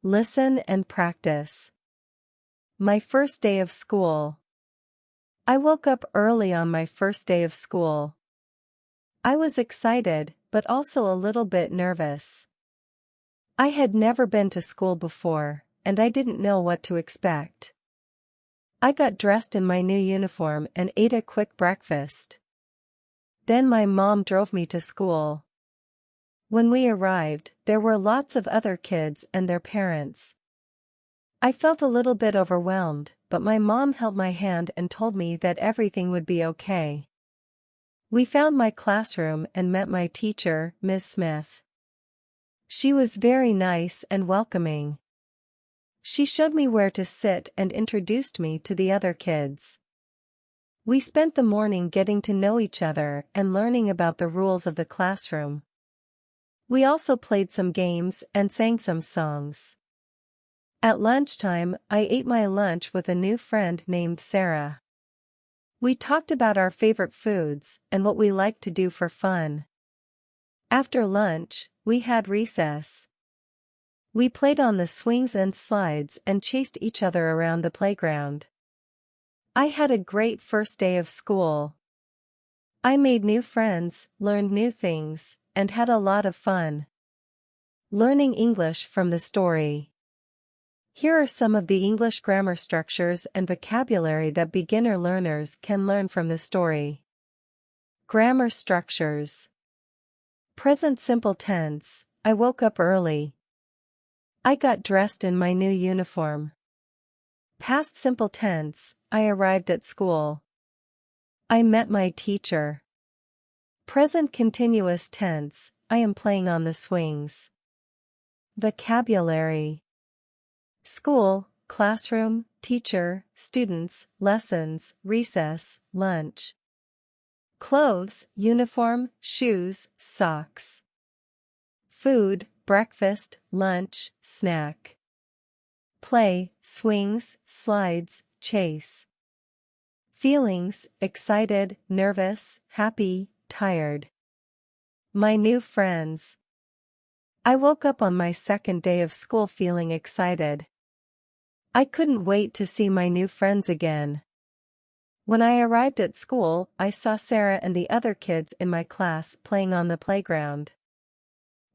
Listen and practice. My first day of school. I woke up early on my first day of school. I was excited, but also a little bit nervous. I had never been to school before, and I didn't know what to expect. I got dressed in my new uniform and ate a quick breakfast. Then my mom drove me to school. When we arrived, there were lots of other kids and their parents. I felt a little bit overwhelmed, but my mom held my hand and told me that everything would be okay. We found my classroom and met my teacher, Ms. Smith. She was very nice and welcoming. She showed me where to sit and introduced me to the other kids. We spent the morning getting to know each other and learning about the rules of the classroom. We also played some games and sang some songs. At lunchtime, I ate my lunch with a new friend named Sarah. We talked about our favorite foods and what we like to do for fun. After lunch, we had recess. We played on the swings and slides and chased each other around the playground. I had a great first day of school. I made new friends, learned new things, and had a lot of fun. Learning English from the story. Here are some of the English grammar structures and vocabulary that beginner learners can learn from the story. Grammar structures. Present simple tense, I woke up early. I got dressed in my new uniform. Past simple tense, I arrived at school. I met my teacher. Present continuous tense, I am playing on the swings. Vocabulary. School, classroom, teacher, students, lessons, recess, lunch. Clothes, uniform, shoes, socks. Food, breakfast, lunch, snack. Play, swings, slides, chase. Feelings, excited, nervous, happy, tired. My new friends. I woke up on my second day of school feeling excited. I couldn't wait to see my new friends again. When I arrived at school, I saw Sarah and the other kids in my class playing on the playground.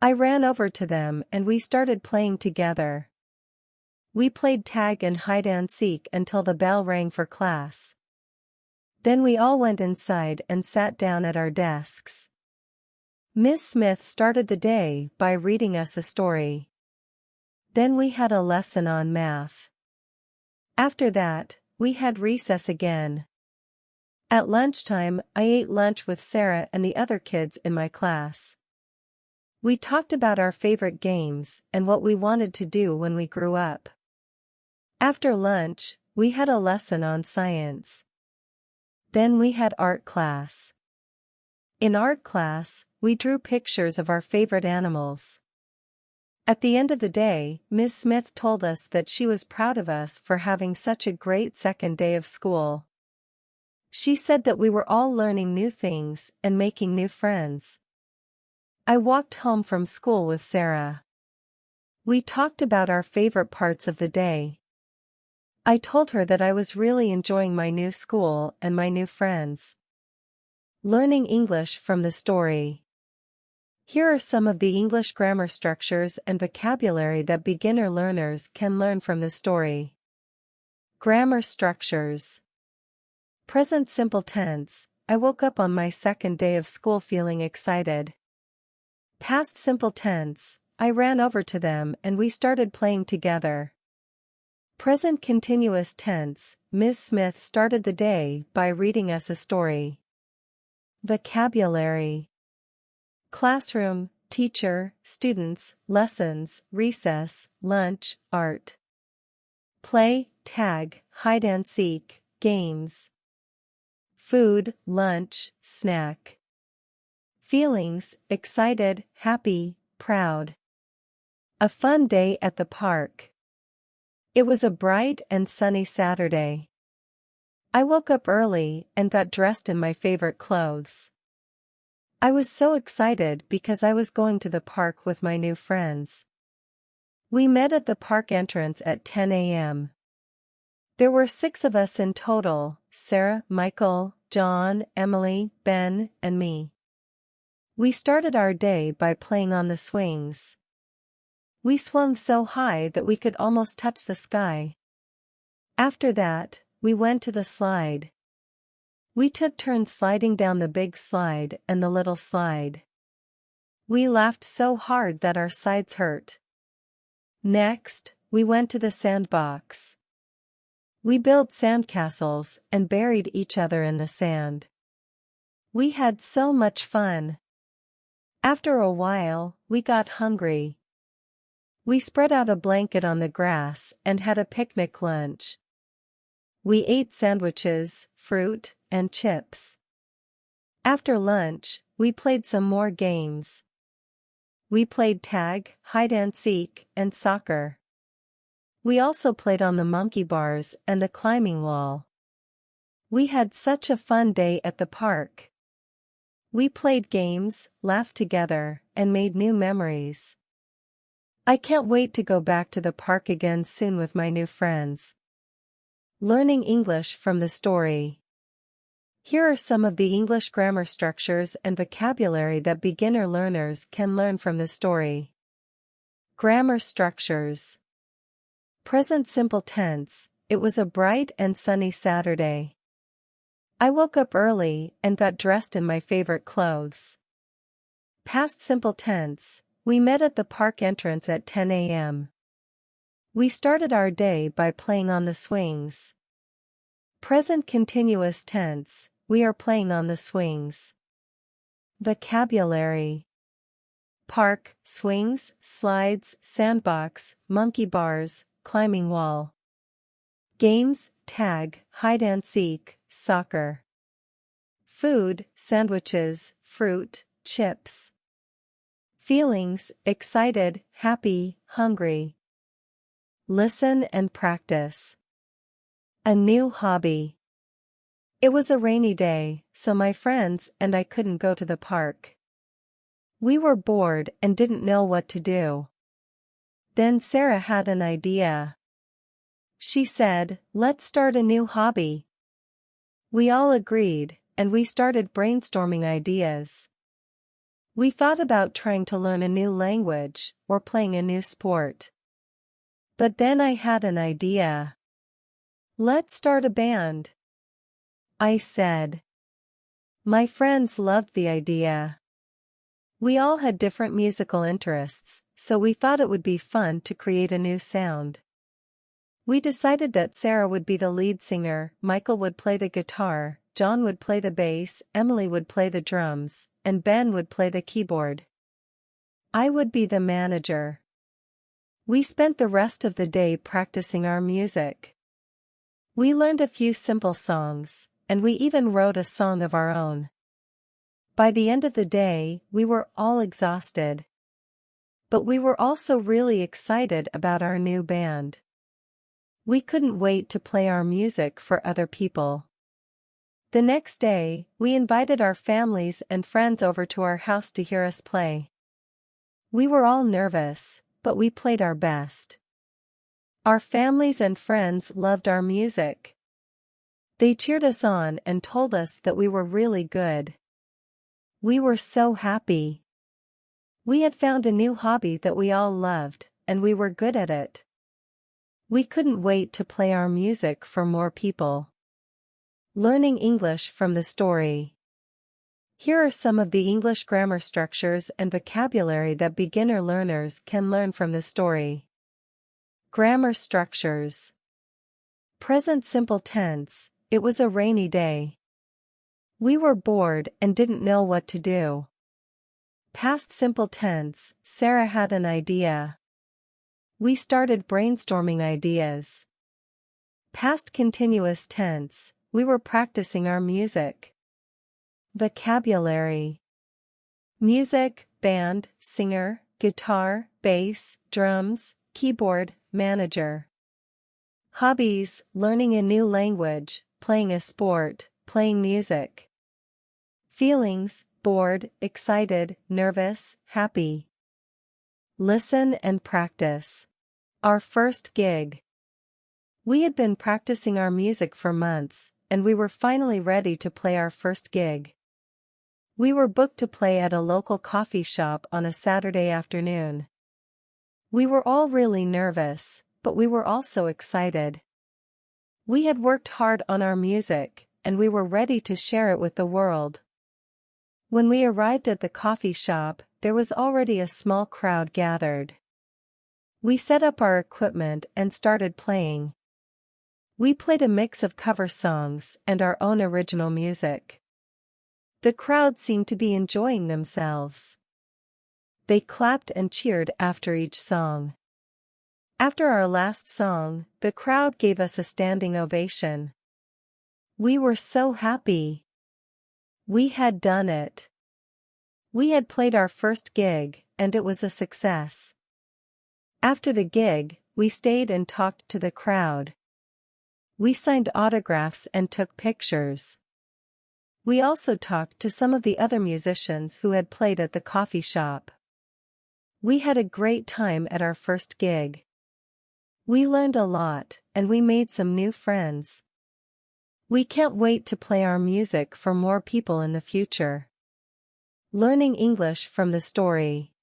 I ran over to them and we started playing together. We played tag and hide and seek until the bell rang for class. Then we all went inside and sat down at our desks. Ms. Smith started the day by reading us a story. Then we had a lesson on math. After that, we had recess again. At lunchtime, I ate lunch with Sarah and the other kids in my class. We talked about our favorite games and what we wanted to do when we grew up. After lunch, we had a lesson on science. Then we had art class. In art class, we drew pictures of our favorite animals. At the end of the day, Ms. Smith told us that she was proud of us for having such a great second day of school. She said that we were all learning new things and making new friends. I walked home from school with Sarah. We talked about our favorite parts of the day. I told her that I was really enjoying my new school and my new friends. Learning English from the story. Here are some of the English grammar structures and vocabulary that beginner learners can learn from the story. Grammar structures. Present simple tense, I woke up on my second day of school feeling excited. Past simple tense, I ran over to them and we started playing together. Present continuous tense, Ms. Smith started the day by reading us a story. Vocabulary. Classroom, teacher, students, lessons, recess, lunch, art. Play, tag, hide and seek, games. Food, lunch, snack. Feelings, excited, happy, proud. A fun day at the park. It was a bright and sunny Saturday. I woke up early and got dressed in my favorite clothes. I was so excited because I was going to the park with my new friends. We met at the park entrance at 10 a.m. There were 6 of us in total: Sarah, Michael, John, Emily, Ben, and me. We started our day by playing on the swings. We swung so high that we could almost touch the sky. After that, we went to the slide. We took turns sliding down the big slide and the little slide. We laughed so hard that our sides hurt. Next, we went to the sandbox. We built sandcastles and buried each other in the sand. We had so much fun. After a while, we got hungry. We spread out a blanket on the grass and had a picnic lunch. We ate sandwiches, fruit, and chips. After lunch, we played some more games. We played tag, hide-and-seek, and soccer. We also played on the monkey bars and the climbing wall. We had such a fun day at the park. We played games, laughed together, and made new memories. I can't wait to go back to the park again soon with my new friends. Learning English from the story. Here are some of the English grammar structures and vocabulary that beginner learners can learn from the story. Grammar structures. Present simple tense: it was a bright and sunny Saturday. I woke up early and got dressed in my favorite clothes. Past simple tense: we met at the park entrance at 10 a.m. We started our day by playing on the swings. Present continuous tense: we are playing on the swings. Vocabulary. Park, swings, slides, sandbox, monkey bars, climbing wall. Games, tag, hide-and-seek, soccer. Food, sandwiches, fruit, chips. Feelings: excited, happy, hungry. Listen and practice. A new hobby. It was a rainy day, so my friends and I couldn't go to the park. We were bored and didn't know what to do. Then Sarah had an idea. She said, "Let's start a new hobby." We all agreed, and we started brainstorming ideas. We thought about trying to learn a new language or playing a new sport. But then I had an idea. "Let's start a band," I said. My friends loved the idea. We all had different musical interests, so we thought it would be fun to create a new sound. We decided that Sarah would be the lead singer, Michael would play the guitar, John would play the bass, Emily would play the drums, and Ben would play the keyboard. I would be the manager. We spent the rest of the day practicing our music. We learned a few simple songs, and we even wrote a song of our own. By the end of the day, we were all exhausted. But we were also really excited about our new band. We couldn't wait to play our music for other people. The next day, we invited our families and friends over to our house to hear us play. We were all nervous, but we played our best. Our families and friends loved our music. They cheered us on and told us that we were really good. We were so happy. We had found a new hobby that we all loved, and we were good at it. We couldn't wait to play our music for more people. Learning English from the story. Here are some of the English grammar structures and vocabulary that beginner learners can learn from the story. Grammar structures. Present simple tense: it was a rainy day. We were bored and didn't know what to do. Past simple tense: Sarah had an idea. We started brainstorming ideas. Past continuous tense: we were practicing our music. Vocabulary. Music, band, singer, guitar, bass, drums, keyboard, manager. Hobbies: learning a new language, playing a sport, playing music. Feelings: bored, excited, nervous, happy. Listen and practice. Our first gig. We had been practicing our music for months, and we were finally ready to play our first gig. We were booked to play at a local coffee shop on a Saturday afternoon. We were all really nervous, but we were also excited. We had worked hard on our music, and we were ready to share it with the world. When we arrived at the coffee shop, there was already a small crowd gathered. We set up our equipment and started playing. We played a mix of cover songs and our own original music. The crowd seemed to be enjoying themselves. They clapped and cheered after each song. After our last song, the crowd gave us a standing ovation. We were so happy. We had done it. We had played our first gig, and it was a success. After the gig, we stayed and talked to the crowd. We signed autographs and took pictures. We also talked to some of the other musicians who had played at the coffee shop. We had a great time at our first gig. We learned a lot, and we made some new friends. We can't wait to play our music for more people in the future. Learning English from the story.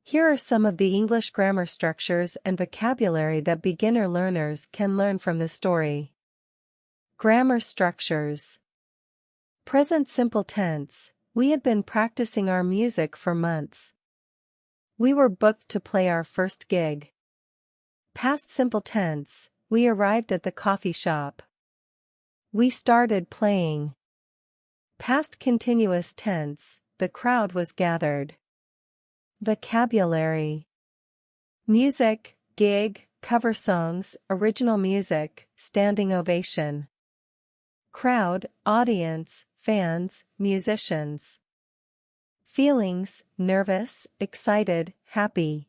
Here are some of the English grammar structures and vocabulary that beginner learners can learn from the story. Grammar structures. Present simple tense. We had been practicing our music for months. We were booked to play our first gig. Past simple tense. We arrived at the coffee shop. We started playing. Past continuous tense. The crowd was gathered. Vocabulary. Music, gig, cover songs, original music, standing ovation. Crowd, audience, fans, musicians. Feelings, nervous, excited, happy.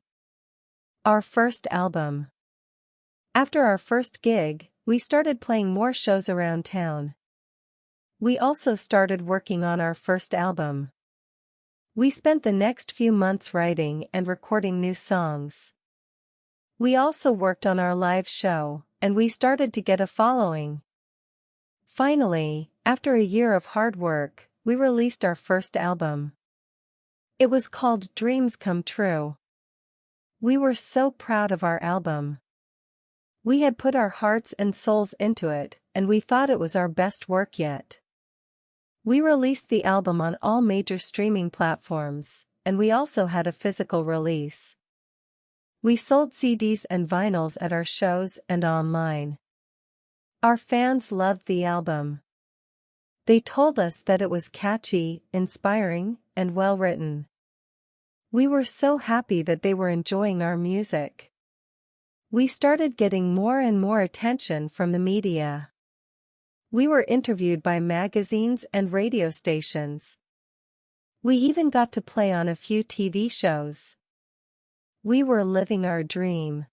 Our first album. After our first gig, we started playing more shows around town. We also started working on our first album. We spent the next few months writing and recording new songs. We also worked on our live show, and we started to get a following. Finally, after a year of hard work, we released our first album. It was called Dreams Come True. We were so proud of our album. We had put our hearts and souls into it, and we thought it was our best work yet. We released the album on all major streaming platforms, and we also had a physical release. We sold CDs and vinyls at our shows and online. Our fans loved the album. They told us that it was catchy, inspiring, and well written. We were so happy that they were enjoying our music. We started getting more and more attention from the media. We were interviewed by magazines and radio stations. We even got to play on a few TV shows. We were living our dream.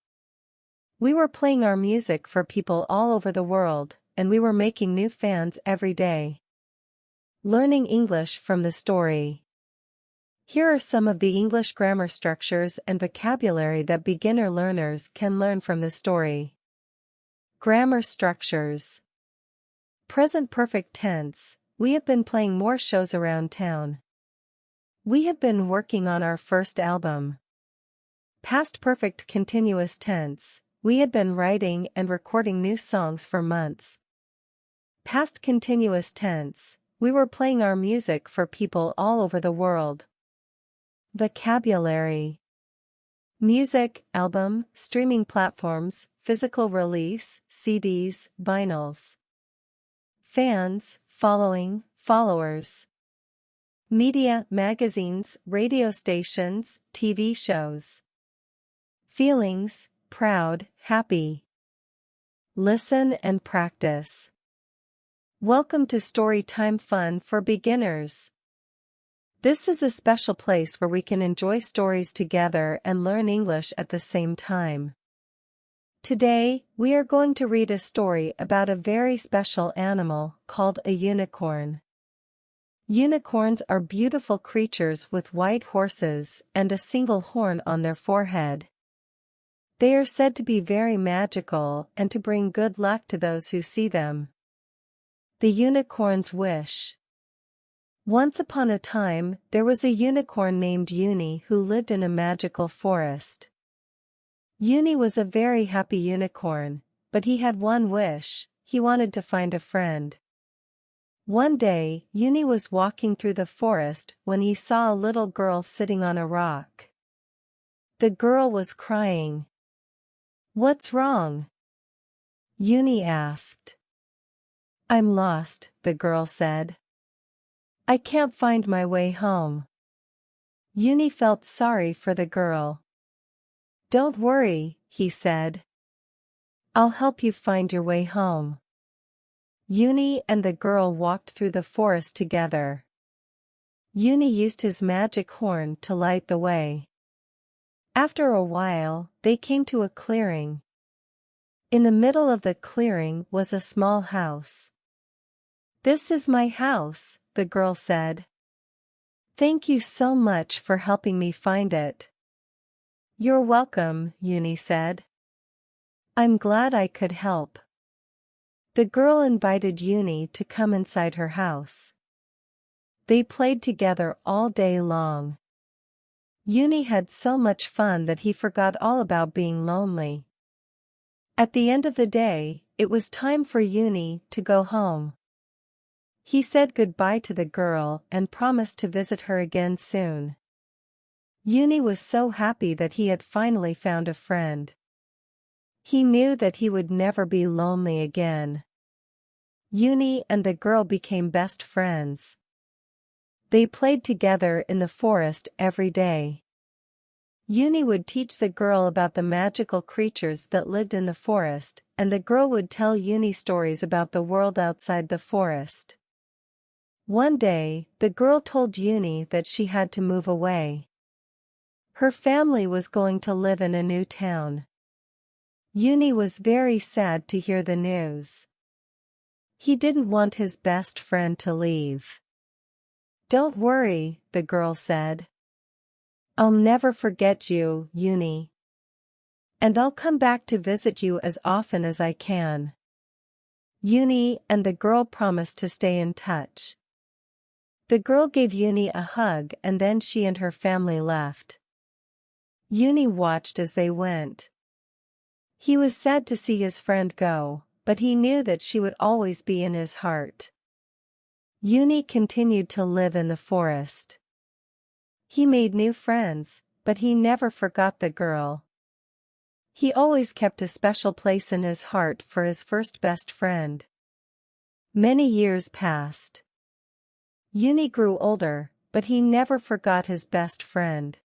We were playing our music for people all over the world, and we were making new fans every day. Learning English from the story. Here are some of the English grammar structures and vocabulary that beginner learners can learn from the story. Grammar structures. Present perfect tense. We have been playing more shows around town. We have been working on our first album. Past perfect continuous tense. We had been writing and recording new songs for months. Past continuous tense. We were playing our music for people all over the world. Vocabulary. Music, album, streaming platforms, physical release, CDs, vinyls. Fans, following, followers. Media, magazines, radio stations, TV shows. Feelings, proud, happy. Listen and practice. Welcome to Storytime Fun for Beginners. This is a special place where we can enjoy stories together and learn English at the same time. Today, we are going to read a story about a very special animal called a unicorn. Unicorns are beautiful creatures with white horses and a single horn on their forehead. They are said to be very magical and to bring good luck to those who see them. The unicorn's wish. Once upon a time, there was a unicorn named Uni who lived in a magical forest. Uni was a very happy unicorn, but he had one wish: he wanted to find a friend. One day, Uni was walking through the forest when he saw a little girl sitting on a rock. The girl was crying. "What's wrong?" Uni asked. "I'm lost," the girl said. "I can't find my way home." Uni felt sorry for the girl. "Don't worry," he said. "I'll help you find your way home." Uni and the girl walked through the forest together. Uni used his magic horn to light the way. After a while, they came to a clearing. In the middle of the clearing was a small house. "This is my house," the girl said. "Thank you so much for helping me find it." "You're welcome," Uni said. "I'm glad I could help." The girl invited Uni to come inside her house. They played together all day long. Uni had so much fun that he forgot all about being lonely. At the end of the day, it was time for Uni to go home. He said goodbye to the girl and promised to visit her again soon. Uni was so happy that he had finally found a friend. He knew that he would never be lonely again. Uni and the girl became best friends. They played together in the forest every day. Uni would teach the girl about the magical creatures that lived in the forest, and the girl would tell Uni stories about the world outside the forest. One day, the girl told Uni that she had to move away. Her family was going to live in a new town. Uni was very sad to hear the news. He didn't want his best friend to leave. "Don't worry," the girl said. "I'll never forget you, Uni. And I'll come back to visit you as often as I can." Uni and the girl promised to stay in touch. The girl gave Uni a hug and then she and her family left. Uni watched as they went. He was sad to see his friend go, but he knew that she would always be in his heart. Uni continued to live in the forest. He made new friends, but he never forgot the girl. He always kept a special place in his heart for his first best friend. Many years passed. Uni grew older, but he never forgot his best friend.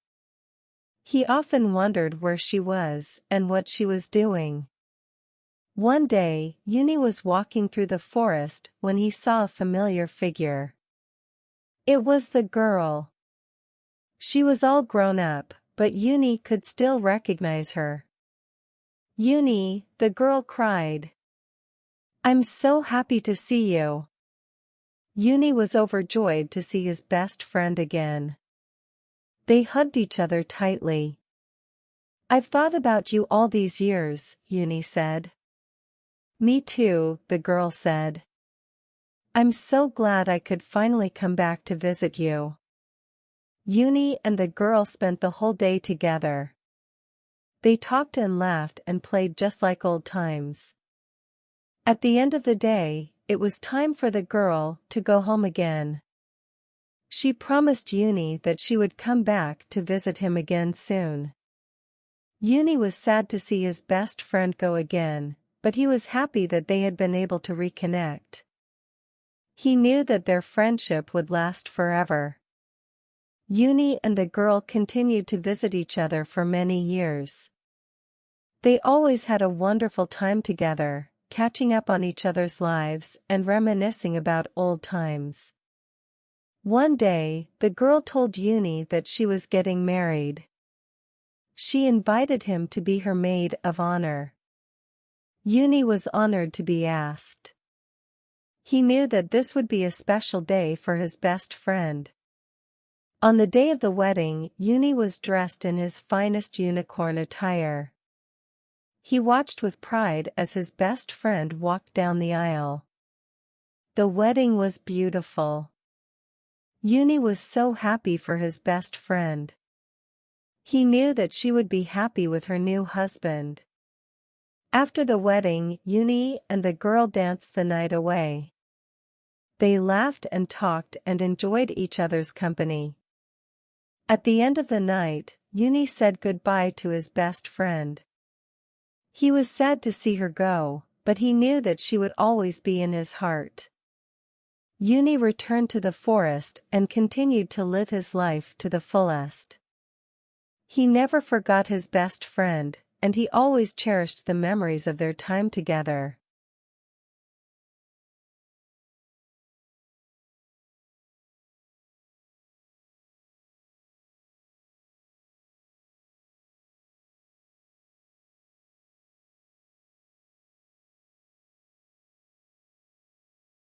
He often wondered where she was and what she was doing. One day, Uni was walking through the forest when he saw a familiar figure. It was the girl. She was all grown up, but Uni could still recognize her. "Uni," the girl cried. "I'm so happy to see you." Uni was overjoyed to see his best friend again. They hugged each other tightly. "I've thought about you all these years," Uni said. "Me too," the girl said. "I'm so glad I could finally come back to visit you." Uni and the girl spent the whole day together. They talked and laughed and played just like old times. At the end of the day, it was time for the girl to go home again. She promised Uni that she would come back to visit him again soon. Uni was sad to see his best friend go again, but he was happy that they had been able to reconnect. He knew that their friendship would last forever. Uni and the girl continued to visit each other for many years. They always had a wonderful time together, catching up on each other's lives and reminiscing about old times. One day, the girl told Uni that she was getting married. She invited him to be her maid of honor. Uni was honored to be asked. He knew that this would be a special day for his best friend. On the day of the wedding, Uni was dressed in his finest unicorn attire. He watched with pride as his best friend walked down the aisle. The wedding was beautiful. Uni was so happy for his best friend. He knew that she would be happy with her new husband. After the wedding, Uni and the girl danced the night away. They laughed and talked and enjoyed each other's company. At the end of the night, Uni said goodbye to his best friend. He was sad to see her go, but he knew that she would always be in his heart. Uni returned to the forest and continued to live his life to the fullest. He never forgot his best friend, and he always cherished the memories of their time together.